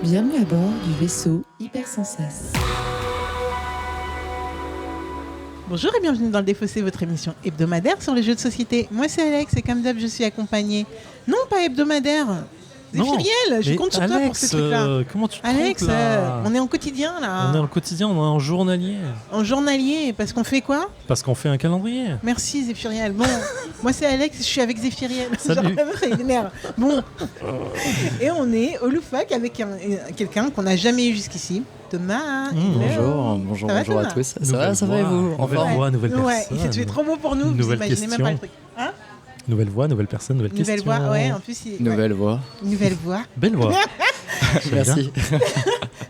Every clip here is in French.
Bienvenue à bord du vaisseau Hypersensas. Bonjour et bienvenue dans le Défaussé, votre émission hebdomadaire sur les jeux de société. Moi c'est Alex et comme d'hab je suis accompagnée, non pas hebdomadaire, Zéphiriel, je compte sur toi pour ces trucs-là. Comment tu te Alex, trompes, là on est en quotidien là. On est en quotidien, on est en journalier. En journalier, parce qu'on fait quoi? Parce qu'on fait un calendrier. Merci Zéphiriel. Bon, moi c'est Alex, je suis avec Zéphiriel. Salut. Il m'énerve. Bon, et on est au Loufac avec quelqu'un qu'on n'a jamais eu jusqu'ici. Thomas. Bonjour à Thomas tous. Ça va et vous? Nouvelle voix, nouvelle personne. Ouais, tu es trop beau pour nous, vous Nouvelle imaginez même pas le truc. Hein? Nouvelle voix, nouvelle personne, nouvelle question. Nouvelle voix, ouais, en plus. Nouvelle voix. Nouvelle voix. Belle voix. Merci.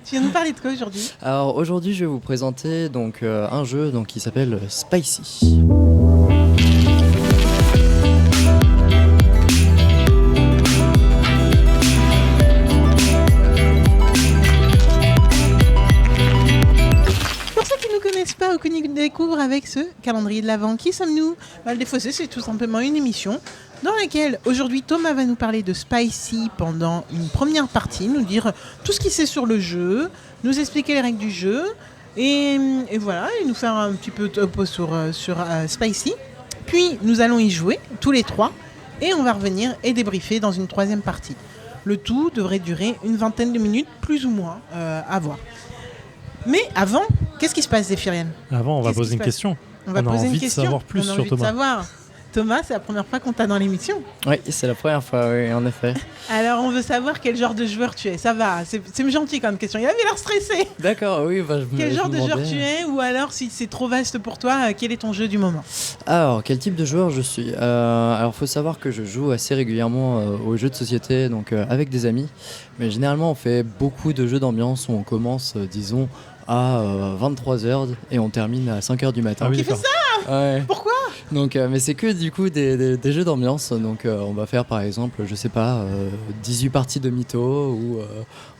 Tu viens nous parler de quoi aujourd'hui? Alors aujourd'hui, je vais vous présenter donc un jeu qui s'appelle Spicy. Pas ou que nous découvre avec ce calendrier de l'Avent. Qui sommes-nous? Le Défaussé, c'est tout simplement une émission dans laquelle aujourd'hui Thomas va nous parler de Spicy pendant une première partie, nous dire tout ce qu'il sait sur le jeu, nous expliquer les règles du jeu et voilà, et nous faire un petit peu de topo sur Spicy. Puis nous allons y jouer tous les trois et on va revenir et débriefer dans une troisième partie. Le tout devrait durer une vingtaine de minutes, plus ou moins, à voir. Mais avant, qu'est-ce qui se passe, Zéphirienne? Avant, on va poser une question. On va poser une question. De savoir plus sur Thomas. Thomas, c'est la première fois qu'on t'a dans l'émission. Oui, c'est la première fois, oui, en effet. Alors, on veut savoir quel genre de joueur tu es. Ça va, c'est gentil comme question. Il avait l'air stressé. D'accord, oui. Quel genre de joueur tu es? Ou alors, si c'est trop vaste pour toi, quel est ton jeu du moment? Alors, quel type de joueur je suis? Alors, il faut savoir que je joue assez régulièrement aux jeux de société, donc avec des amis. Mais généralement, on fait beaucoup de jeux d'ambiance où on commence, disons, à 23h et on termine à 5h du matin. Ah oui, qui fait ça? Ouais. Pourquoi? Donc, mais c'est que du coup des jeux d'ambiance. Donc on va faire par exemple, je sais pas, 18 parties de Mytho ou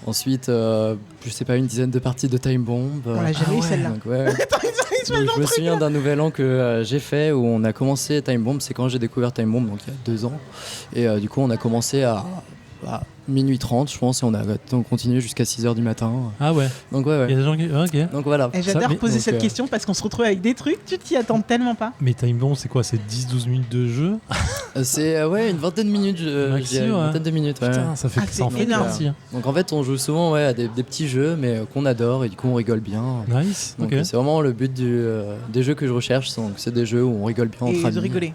ensuite, je sais pas, une dizaine de parties de Time Bomb. On l'a jamais eu celle-là. Donc, ouais. Donc, je me souviens d'un nouvel an que j'ai fait où on a commencé Time Bomb. C'est quand j'ai découvert Time Bomb, donc il y a 2 ans. Et du coup on a commencé à minuit 30 je pense et on a continué jusqu'à 6h du matin. Ah ouais. Donc ouais. Il y a des gens qui... Ok. Donc voilà. Et j'adore poser cette question parce qu'on se retrouve avec des trucs, tu t'y attends tellement pas. Mais Time Bomb, c'est quoi? C'est 10-12 minutes de jeu? C'est une vingtaine de minutes. Maxi, une vingtaine de minutes, ouais. Putain, ça fait Ah, ça en c'est fait énorme. partie. Donc en fait on joue souvent à des petits jeux mais qu'on adore et du coup on rigole bien. Nice. Donc Ok. c'est vraiment le but des jeux que je recherche, donc c'est des jeux où on rigole bien entre Et amis. de rigoler.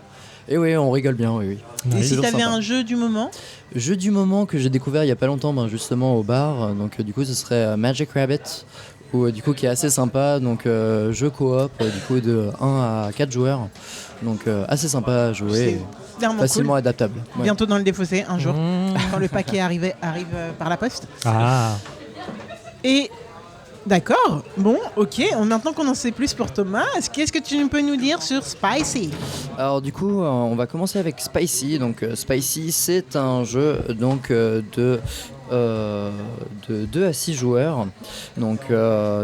Et oui, on rigole bien, oui. Et Nice. si toujours t'avais sympa. un jeu du moment? Jeu du moment que j'ai découvert il y a pas longtemps, justement au bar, donc du coup ce serait Magic Rabbit, ou du coup qui est assez sympa, donc jeu coop du coup de 1 à 4 joueurs, donc assez sympa à jouer, C'est vraiment facilement cool. adaptable. Ouais. Bientôt dans le Défaussé, un jour, Mmh. quand le paquet arrive par la poste. Ah. Et d'accord, bon, ok. Maintenant qu'on en sait plus pour Thomas, qu'est-ce que tu peux nous dire sur Spicy? Alors du coup, on va commencer avec Spicy. Donc Spicy, c'est un jeu donc de 2 à 6 joueurs. Donc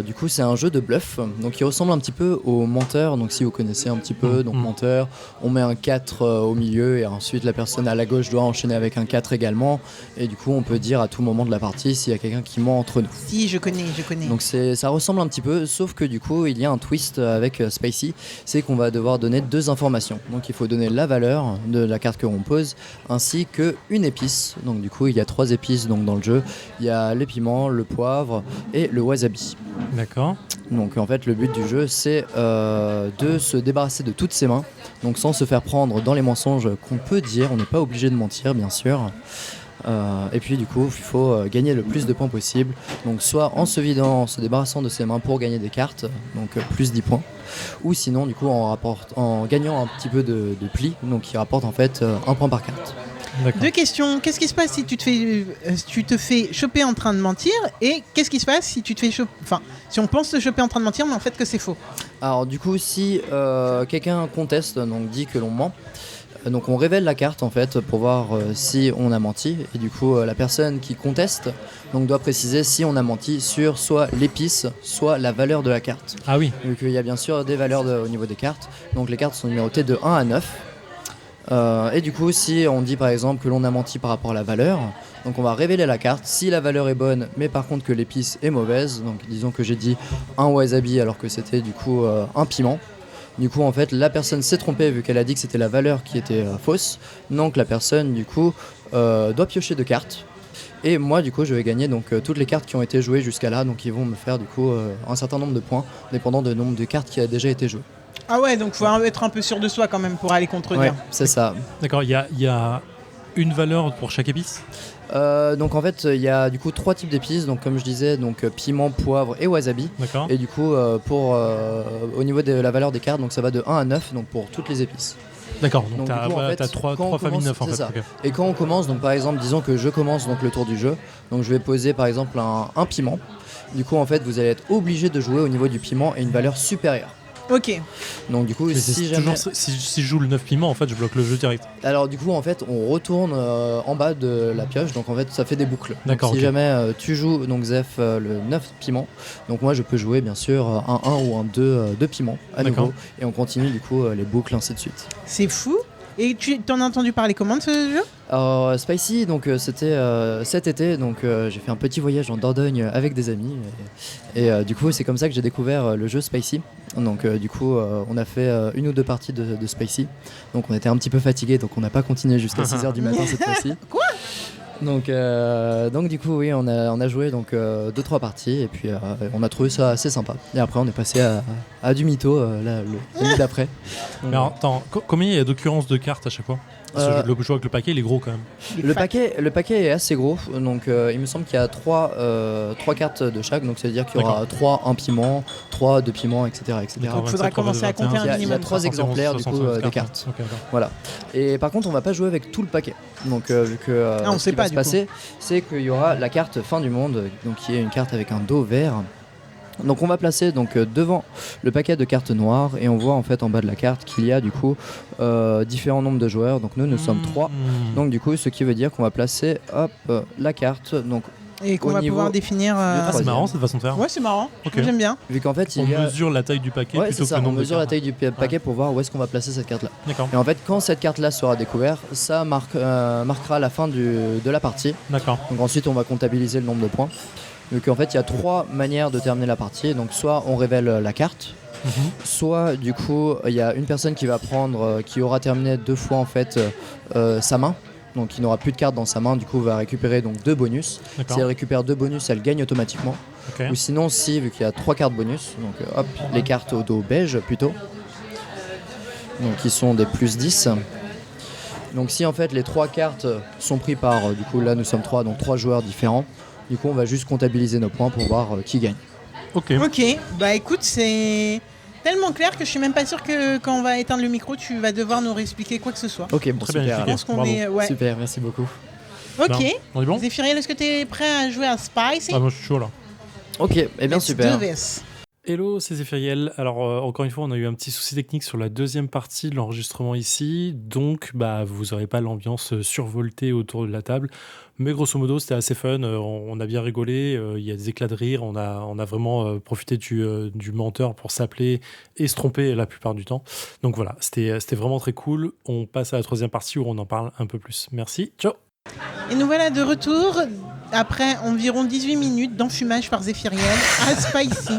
du coup, c'est un jeu de bluff. Donc il ressemble un petit peu au menteur. Donc si vous connaissez un petit peu, donc menteur, on met un 4 au milieu et ensuite la personne à la gauche doit enchaîner avec un 4 également. Et du coup, on peut dire à tout moment de la partie s'il y a quelqu'un qui ment entre nous. Si, je connais. Donc ça ressemble un petit peu, sauf que du coup il y a un twist avec Spicy, c'est qu'on va devoir donner 2 informations. Donc il faut donner la valeur de la carte que l'on pose, ainsi qu'une épice. Donc du coup il y a 3 épices donc, dans le jeu. Il y a le piment, le poivre et le wasabi. D'accord. Donc en fait le but du jeu c'est de se débarrasser de toutes ses mains, donc sans se faire prendre dans les mensonges qu'on peut dire, on n'est pas obligé de mentir bien sûr. Et puis du coup il faut gagner le plus de points possible, donc soit en se vidant, en se débarrassant de ses mains pour gagner des cartes, donc plus 10 points, ou sinon du coup en gagnant un petit peu de plis, donc qui rapporte en fait 1 point par carte. D'accord. 2 questions. Qu'est-ce qui se passe si tu te fais choper en train de mentir? Et qu'est-ce qui se passe si tu te fais choper... Enfin, si on pense te choper en train de mentir, mais en fait que c'est faux. Alors du coup si quelqu'un conteste, donc dit que l'on ment, donc on révèle la carte en fait pour voir si on a menti, et du coup la personne qui conteste donc doit préciser si on a menti sur soit l'épice, soit la valeur de la carte. Ah oui. Donc il y a bien sûr des valeurs au niveau des cartes, donc les cartes sont numérotées de 1 à 9. Et du coup, si on dit par exemple que l'on a menti par rapport à la valeur, donc on va révéler la carte. Si la valeur est bonne, mais par contre que l'épice est mauvaise, donc disons que j'ai dit un wasabi alors que c'était du coup un piment. Du coup, en fait, la personne s'est trompée vu qu'elle a dit que c'était la valeur qui était fausse. Donc la personne, du coup, doit piocher 2 cartes. Et moi, du coup, je vais gagner donc toutes les cartes qui ont été jouées jusqu'à là. Donc ils vont me faire du coup un certain nombre de points, dépendant du nombre de cartes qui a déjà été jouées. Ah ouais, donc faut être un peu sûr de soi quand même pour aller contredire. Ouais, c'est ça. D'accord, il y a une valeur pour chaque épice. Donc en fait, il y a du coup 3 types d'épices. Donc comme je disais, donc piment, poivre et wasabi. D'accord. Et du coup, au niveau de la valeur des cartes, donc ça va de 1 à 9, donc pour toutes les épices. D'accord, donc Donc, t'as du coup, en fait, t'as trois quand on familles commence, 9 en c'est fait. ça. Ok. Et quand on commence, donc par exemple, disons que je commence donc le tour du jeu, donc je vais poser par exemple un piment. Du coup, en fait, vous allez être obligé de jouer au niveau du piment et une valeur supérieure. Ok. Donc du coup, Mais si c'est jamais... toujours, si je joue le 9 piment, en fait, je bloque le jeu direct. Alors du coup, en fait, on retourne en bas de la pioche, donc en fait, ça fait des boucles. Donc, D'accord, si ok. jamais tu joues, donc Zef, le 9 piment, donc moi je peux jouer bien sûr un 1 ou un 2 de piment à D'accord. nouveau, et on continue du coup les boucles ainsi de suite. C'est fou. Et tu t'en as entendu parler comment de ce jeu? Alors Spicy, donc c'était cet été, donc j'ai fait un petit voyage en Dordogne avec des amis et du coup c'est comme ça que j'ai découvert le jeu Spicy. Donc du coup on a fait 1 ou 2 parties de Spicy, donc on était un petit peu fatigués, donc on n'a pas continué jusqu'à 6h du matin cette fois-ci. Quoi? Donc du coup oui on a joué donc 2-3 parties et puis on a trouvé ça assez sympa. Et après on est passé à du mytho l'année d'après. Donc, Mais alors, attends, combien il y a d'occurrences de cartes à chaque fois? Parce que le jeu avec le paquet, il est gros quand même. Le paquet est assez gros, donc il me semble qu'il y a 3 cartes de chaque, donc ça veut dire qu'il y aura 3 un piment, 3 2 piments, etc. etc. D'accord, Il faudra 27, commencer à 21. compter un Il y a minimum. 3 exemplaires du coup 71, des cartes. Ok, d'accord. Voilà. Et par contre, on va pas jouer avec tout le paquet. Donc vu que Ah, on ce sait qui pas, va se du passer, c'est qu'il y aura la carte fin du monde, donc qui est une carte avec un dos vert. Donc on va placer donc devant le paquet de cartes noires et on voit en fait en bas de la carte qu'il y a du coup différents nombres de joueurs. Donc nous sommes 3. Donc du coup ce qui veut dire qu'on va placer la carte. Donc Et qu'on au va niveau pouvoir définir. Ah, c'est troisième. marrant cette façon de faire. Ouais, c'est marrant. Ok. Moi, j'aime bien. vu qu'en fait On il y a mesure la taille du paquet ouais, plutôt c'est que ça, le on nombre de mesure la cartes. taille du paquet pour voir où est-ce qu'on va placer cette carte là. D'accord, Et en fait quand cette carte là sera découverte, ça marquera la fin de la partie. d'accord. Donc ensuite on va comptabiliser le nombre de points. Donc en fait il y a 3 manières de terminer la partie. Donc soit on révèle la carte, Mhm. soit du coup il y a une personne qui va prendre, qui aura terminé 2 fois en fait sa main. Donc il n'aura plus de cartes dans sa main, du coup va récupérer donc 2 bonus. Si D'accord. elle récupère 2 bonus, elle gagne automatiquement. Ok. Ou sinon si vu qu'il y a 3 cartes bonus, donc hop, les cartes au dos beige plutôt. Donc qui sont des plus 10. Donc si en fait les 3 cartes sont prises par, du coup là nous sommes 3, donc 3 joueurs différents. Du coup on va juste comptabiliser nos points pour voir qui gagne. Ok. Ok, bah écoute, c'est tellement clair que je suis même pas sûr que quand on va éteindre le micro, tu vas devoir nous réexpliquer quoi que ce soit. Ok, bon, Très bien super. Je expliqué. pense qu'on Bravo. est. Ouais. Super, merci beaucoup. Ok. Ben, on est bon? Zéphiriel, est-ce que tu es prêt à jouer à Spicy? Ah, moi je suis chaud là. Ok, eh bien Let's super. do this. Hello, c'est Zéphiriel. Alors, encore une fois, on a eu un petit souci technique sur la deuxième partie de l'enregistrement ici. Donc, vous n'aurez pas l'ambiance survoltée autour de la table. Mais grosso modo, c'était assez fun. On a bien rigolé. Il y a des éclats de rire. On a vraiment profité du menteur pour s'appeler et se tromper la plupart du temps. Donc voilà, c'était vraiment très cool. On passe à la troisième partie où on en parle un peu plus. Merci. Ciao. Et nous voilà de retour après environ 18 minutes d'enfumage par Zéphiriel à Spicy.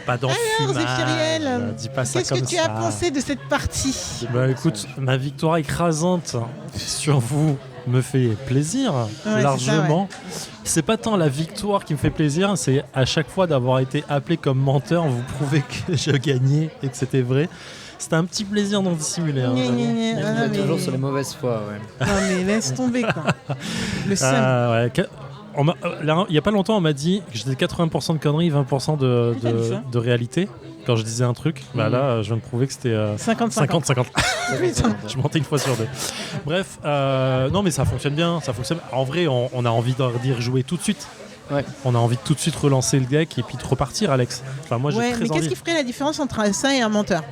Pas d'enfumage. Zéphiriel, dis pas ça Qu'est-ce que comme tu ça. as pensé de cette partie? Écoute, ma victoire écrasante sur vous me fait plaisir, Ouais, largement. C'est pas tant la victoire qui me fait plaisir, c'est à chaque fois d'avoir été appelé comme menteur, vous prouvez que je gagnais et que c'était vrai. C'était un petit plaisir non dissimulé. Hein, Gna, j'avoue. gna, gna. On Ah, est mais- toujours sur les mauvaises fois, ouais. Non mais laisse tomber quoi. Le seum. Ouais. Il y a pas longtemps, on m'a dit que j'étais 80% de conneries, 20% T'as dit ça de réalité. Quand je disais un truc, là, je viens de prouver que c'était 50-50. 50-50. Je mentais une fois sur 2. Bref, non, mais ça fonctionne bien. Ça fonctionne. En vrai, on a envie d'y rejouer tout de suite. Ouais. On a envie de tout de suite relancer le deck et puis de repartir, Alex. Enfin, moi, j'ai Ouais, très mais qu'est-ce envie. qui ferait la différence entre ça et un menteur?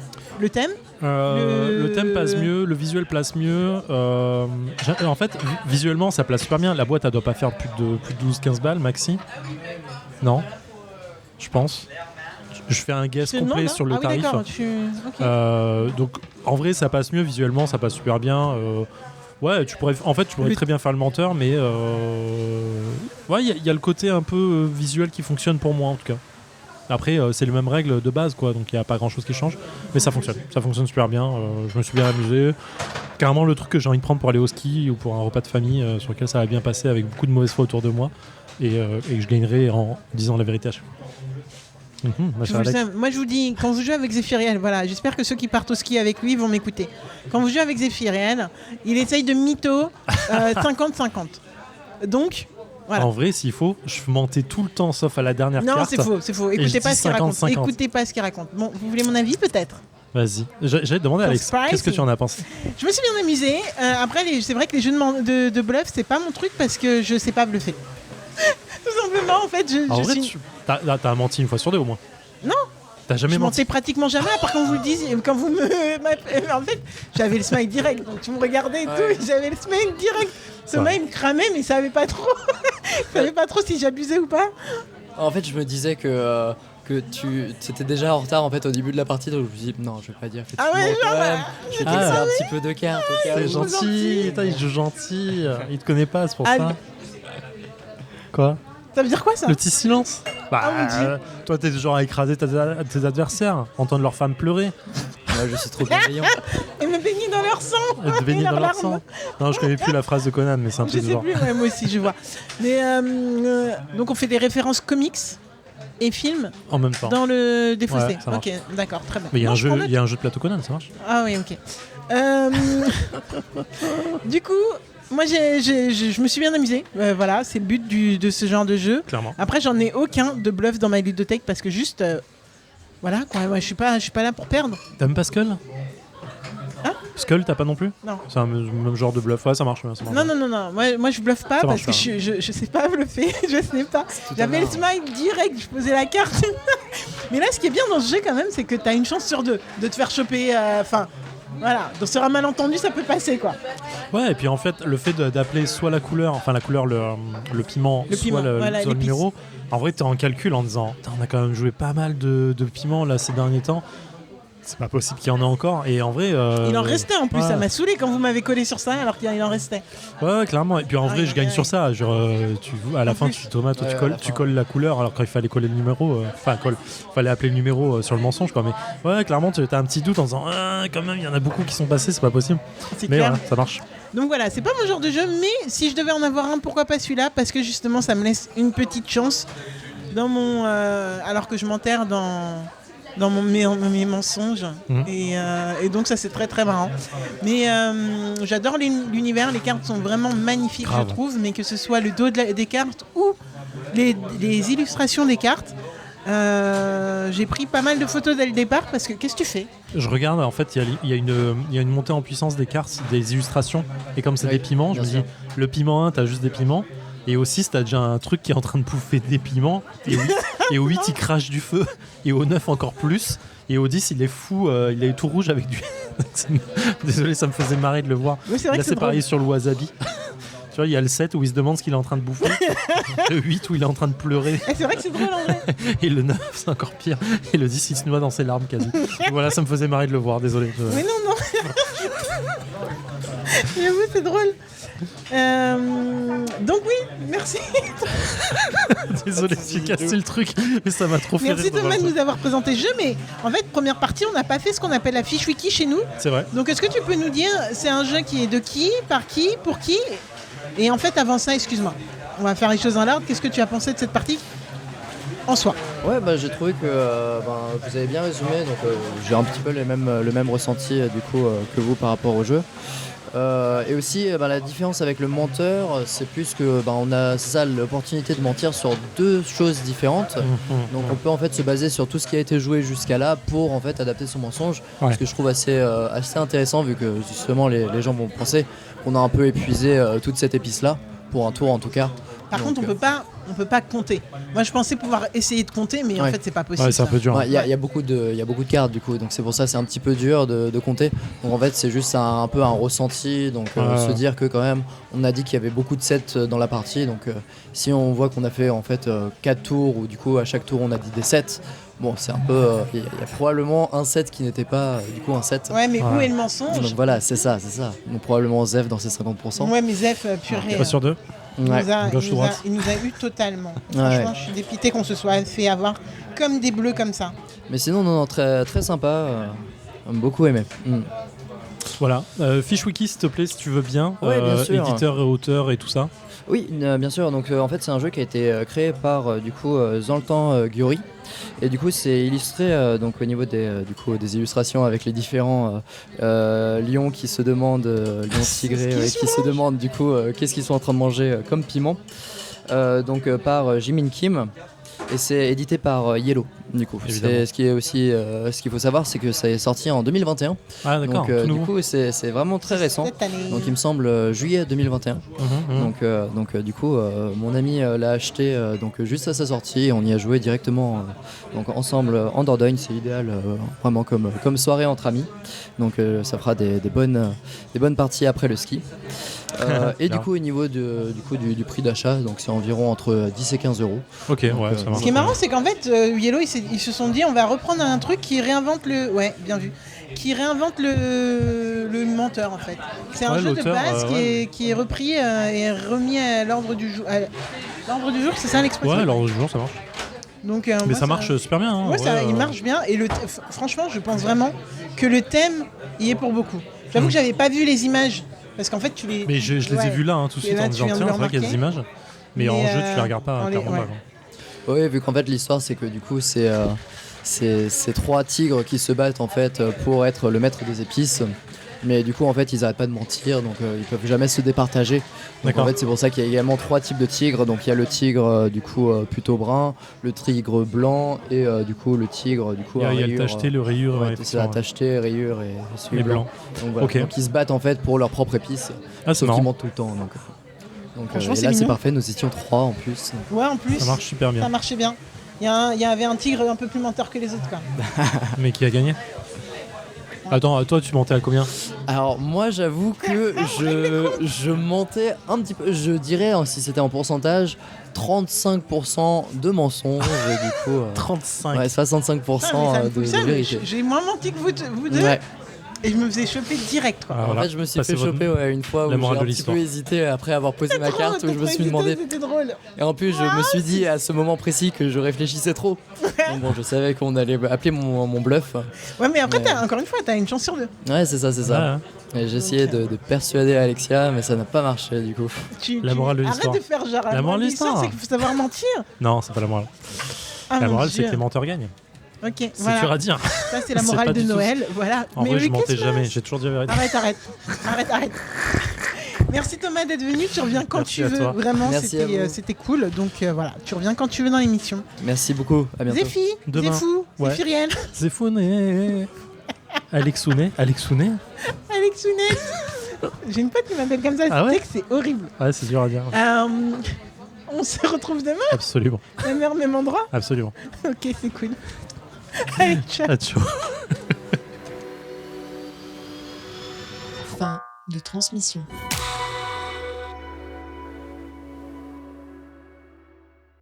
Le thème? Le thème passe mieux, le visuel place mieux. En fait, visuellement, ça place super bien. La boîte, elle doit pas faire plus de 12-15 balles, maxi. Non, je pense. Je fais un guess Tu complet demandes, hein? sur le Ah oui, tarif. d'accord. Ok. Donc en vrai ça passe mieux visuellement, ça passe super bien. Ouais, tu pourrais très bien faire le menteur, mais ouais, il y a le côté un peu visuel qui fonctionne pour moi en tout cas. Après, c'est les mêmes règles de base, quoi, donc il n'y a pas grand chose qui change, mais ça fonctionne super bien. Je me suis bien amusé. Carrément le truc que j'ai envie de prendre pour aller au ski ou pour un repas de famille sur lequel ça va bien passer avec beaucoup de mauvaises foi autour de moi et que je gagnerai en disant la vérité à chaque fois. Moi je vous dis, quand vous jouez avec Zéphiriel, voilà, j'espère que ceux qui partent au ski avec lui vont m'écouter. Quand vous jouez avec Zéphiriel, il essaye de mytho 50-50. Donc, voilà. En vrai, s'il faut, je mentais tout le temps sauf à la dernière carte. Non, c'est faux. Écoutez pas ce qu'il raconte. Écoutez pas ce qu'il raconte. Bon, vous voulez mon avis peut-être? Vas-y. J'allais te demander, Alex, qu'est-ce que tu en as pensé? Je me suis bien amusée. Après, c'est vrai que les jeux de bluff, c'est pas mon truc parce que je sais pas bluffer. Tout simplement, en fait, En vrai, t'as menti une fois sur deux au moins. Non. T'as jamais je menti. mentais pratiquement jamais, à part quand vous le disiez, quand vous me... En fait, j'avais le smile direct, donc tu me regardais et tout, et j'avais le smile direct. Ce mec me cramait, mais il savait pas trop. Il savait pas trop si j'abusais ou pas. En fait, je me disais que tu étais déjà en retard en fait au début de la partie, donc je me dis non, je vais pas dire que tu mens quand même. Je vais te laisser un petit peu de cartes. C'est gentil, il joue gentil, il te connaît pas, c'est pour ça. Quoi? Ça veut dire quoi ça? Le petit silence. Mon Dieu. Toi t'es du genre à écraser tes adversaires, entendre leur femme pleurer. Moi je suis trop bienveillant. Et me baigner dans leur sang. Et te baigner dans leur sang. Non, je connais plus la phrase de Conan, mais c'est un Je truc du sais genre. plus, ouais, moi aussi je vois. Mais donc on fait des références comics et films En même temps. dans le défaussé. Ouais, ça marche. Ok, d'accord, très bien. Mais il y a Non, un je prends note. jeu de plateau Conan, ça marche. Ah oui, ok. Du coup, moi je me suis bien amusée. Voilà, c'est le but de ce genre de jeu. Clairement. Après, j'en ai aucun de bluff dans ma ludothèque parce que juste. Voilà, quoi, moi, je suis pas là pour perdre. T'as même pas Skull? Hein? Skull, t'as pas non plus? Non. C'est un même genre de bluff. Ouais, ça marche. Ça marche. Non. Moi je bluffe pas Ça parce marche que pas, je sais pas bluffer. Je sais pas. J'avais le smile direct, je posais la carte. Mais là, ce qui est bien dans ce jeu quand même, c'est que t'as une chance sur deux de te faire choper. Enfin, voilà. Donc sur un malentendu, ça peut passer quoi. Ouais, et puis en fait, le fait d'appeler soit la couleur, le piment, Le soit piment, le voilà, l'épice. numéro, en vrai, t'es en calcul en disant, on a quand même joué pas mal de piments là ces derniers temps. C'est pas possible qu'il y en ait encore. Et en vrai. Il en restait en plus, ouais. ça m'a saoulé quand vous m'avez collé sur ça alors qu'il en restait. Ouais, clairement. Et puis en vrai, je gagne ouais. sur ça. Genre, à la En fin, plus. Thomas, toi, tu colles la couleur alors qu'il fallait coller le numéro. Fallait appeler le numéro sur le mensonge, quoi. Mais ouais, clairement, t'as un petit doute en disant, quand même, il y en a beaucoup qui sont passés, c'est pas possible. C'est Mais clair. voilà, ça marche. Donc voilà, c'est pas mon genre de jeu, mais si je devais en avoir un, pourquoi pas celui-là? Parce que justement, ça me laisse une petite chance dans mon. Alors que je m'enterre dans mes mensonges. Et donc ça c'est très très marrant. Mais j'adore l'univers, les cartes sont vraiment magnifiques. Grave. Je trouve, mais que ce soit le dos des cartes ou les illustrations des cartes. J'ai pris pas mal de photos dès le départ parce que qu'est-ce que tu fais? Je regarde, en fait, il y a une montée en puissance des cartes, des illustrations. Et comme c'est Oui, des piments, je me bien dis, le piment 1, t'as juste des piments. Et au 6, t'as déjà un truc qui est en train de bouffer des piments. Et au 8, il crache du feu. Et au 9, encore plus. Et au 10, il est fou, il est tout rouge avec du. Désolé, ça me faisait marrer de le voir. Oui, c'est vrai Là, que c'est pareil sur le wasabi. Tu vois, il y a le 7 où il se demande ce qu'il est en train de bouffer. Le 8 où il est en train de pleurer. C'est vrai que c'est drôle en vrai. Et le 9, c'est encore pire. Et le 10, il se noie dans ses larmes quasi. Et voilà, ça me faisait marrer de le voir, désolé. Mais non. J'avoue, c'est drôle. Donc oui, merci. Désolé, j'ai cassé le truc, mais ça m'a trop fait Merci rire. Thomas de nous avoir présenté le jeu, mais en fait, première partie, on n'a pas fait ce qu'on appelle la fiche wiki chez nous. C'est vrai. Donc est-ce que tu peux nous dire, c'est un jeu qui est de qui, par qui, pour qui? Et en fait, avant ça, excuse-moi, on va faire les choses en l'ordre. Qu'est-ce que tu as pensé de cette partie en soi? Ouais, j'ai trouvé que vous avez bien résumé, donc j'ai un petit peu le même ressenti du coup que vous par rapport au jeu. Et aussi la différence avec le menteur, c'est plus que on a l'opportunité de mentir sur deux choses différentes. Donc on peut en fait se baser sur tout ce qui a été joué jusqu'à là pour en fait adapter son mensonge. Ouais. Ce que je trouve assez intéressant vu que justement les gens vont penser qu'on a un peu épuisé toute cette épice là pour un tour en tout cas. Par Donc, contre, on peut pas on peut pas compter. Moi, je pensais pouvoir essayer de compter, mais en Ouais. fait, c'est pas possible. Ouais, c'est un ça. peu dur. Il y a beaucoup de cartes du coup, donc c'est pour ça c'est un petit peu dur de compter. Donc en fait c'est juste un peu un ressenti, donc se dire que quand même on a dit qu'il y avait beaucoup de sets dans la partie, donc si on voit qu'on a fait en fait 4 tours ou du coup à chaque tour on a dit des sets, bon c'est un peu, il y a probablement un set qui n'était pas du coup un set. Ouais, mais où Ouais. est le mensonge? Donc voilà, c'est ça. Donc probablement Zef dans ses 50%. Ouais, mais Zef, purée. Pas sur deux. Il Ouais. nous a- Gauche il ou nous a- droite il nous a eu totalement. Ouais. Franchement, je suis dépitée qu'on se soit fait avoir comme des bleus comme ça. Mais sinon non, très, très sympa, beaucoup aimé. Voilà. Fiche wiki, s'il te plaît, si tu veux bien. Ouais, bien sûr. Éditeur et auteur et tout ça. Oui, bien sûr. Donc en fait, c'est un jeu qui a été créé par du coup Zoltan Giori. Et du coup, c'est illustré donc au niveau des illustrations avec les différents lions qui se demandent, lions tigrés qui se demandent du coup qu'est-ce qu'ils sont en train de manger comme piment. Donc par Jimin Kim. Et c'est édité par Yellow, du coup. Évidemment. C'est ce qui est aussi, ce qu'il faut savoir, c'est que ça est sorti en 2021. Ah, d'accord. Donc tout du nouveau. coup, c'est vraiment très récent. Cette année. Donc il me semble juillet 2021. Donc du coup mon ami l'a acheté donc juste à sa sortie et on y a joué directement donc ensemble en Dordogne. C'est idéal vraiment comme soirée entre amis. Donc ça fera des bonnes parties après le ski. Et du coup au niveau du prix d'achat, donc c'est environ entre 10 et 15 euros. Ok, ouais, ça marche. Ce qui est marrant, c'est qu'en fait, Yellow, ils se sont dit, on va reprendre un truc qui réinvente le... Ouais, bien vu. Qui réinvente le menteur, en fait. C'est un Ouais, jeu de l'auteur, base ouais. qui est repris et remis à l'ordre du jour. L'ordre du jour, c'est ça l'expression? Ouais, alors du jour, ça marche. Donc, Mais moi, ça marche super bien. Hein, Ouais, ouais, il marche bien. Et franchement, je pense vraiment que le thème y est pour beaucoup. J'avoue que j'avais pas vu les images. Parce qu'en fait, tu les... Mais je les ai Ouais. vus là, hein, tout de Et suite, là, en tu disant, viens de tiens, le c'est vrai qu'il y a des remarquer. images. Mais en Mais, jeu, tu les regardes pas, dans les- clairement ouais. pas. Quoi. Oui, vu qu'en fait l'histoire c'est que du coup c'est trois tigres qui se battent en fait pour être le maître des épices. Mais du coup en fait ils arrêtent pas de mentir, donc ils peuvent jamais se départager. Donc D'accord. en fait c'est pour ça qu'il y a également 3 types de tigres. Donc il y a le tigre du coup plutôt brun, le tigre blanc et du coup le tigre du coup Il y a le rayures, tacheté, le rayure, ouais, c'est effectivement, la ouais. tacheté, rayures et celui Les blanc. blancs. Donc voilà. Ok. Donc ils se battent en fait pour leur propre épice. Ah, c'est Sauf qu'ils marrant. mentent tout le temps. Donc Franchement, et c'est là c'est mignon. parfait, nous étions 3 en plus. Ouais, en plus, Ça marche super ça bien. marchait bien. Il y avait un tigre un peu plus menteur que les autres, quoi. Mais qui a gagné? Attends, toi, tu montais à combien? Alors moi j'avoue que je mentais un petit peu, je dirais si c'était en pourcentage 35% de mensonges et du coup 35. ouais, 65% Ah, mais ça me de fout ça, mais vérité. j'ai moins menti que vous deux. Ouais. Et je me faisais choper direct, quoi. Ah, En voilà. fait je me suis Ça, fait c'est votre- choper une fois où la j'ai morale un de petit peu l'histoire. hésité après avoir posé ma carte où je me suis demandé C'était drôle. et en plus je me suis dit à ce moment précis que je réfléchissais trop. Donc, bon je savais qu'on allait appeler mon bluff. Ouais, mais après, Ouais. encore une fois, t'as une chance sur deux. Ouais c'est ça. Ouais, Et j'ai essayé de persuader Alexia mais ça n'a pas marché du coup. La morale de Arrête l'histoire. de faire genre. La morale de l'histoire. c'est qu'il faut savoir mentir. Non, c'est pas la morale. Ah, La mon morale, c'est Dieu. que les menteurs gagnent. Ok, C'est voilà. dur à dire. Ça, c'est la c'est morale pas de du tout- Noël. Voilà. En vrai, je Merry mentais Christmas. jamais. J'ai toujours dit la vérité. Arrête. Merci Thomas d'être venu. Tu reviens quand Merci tu à veux. toi. Vraiment, Merci à vous. c'était cool. Donc voilà, tu reviens quand tu veux dans l'émission. Merci beaucoup, à bientôt. Zéphie, Demain. Zéphou, Ouais. Zéphiriel, Zéphouné. Alexouné. Alexounet. J'ai une pote qui m'appelle comme ça. Ah Tu sais ouais que c'est horrible. Ouais, c'est dur à dire. On se retrouve demain, Absolument. même heure, même endroit. Absolument. Ok, c'est cool. Allez, ciao. Ah, ciao. Fin de transmission.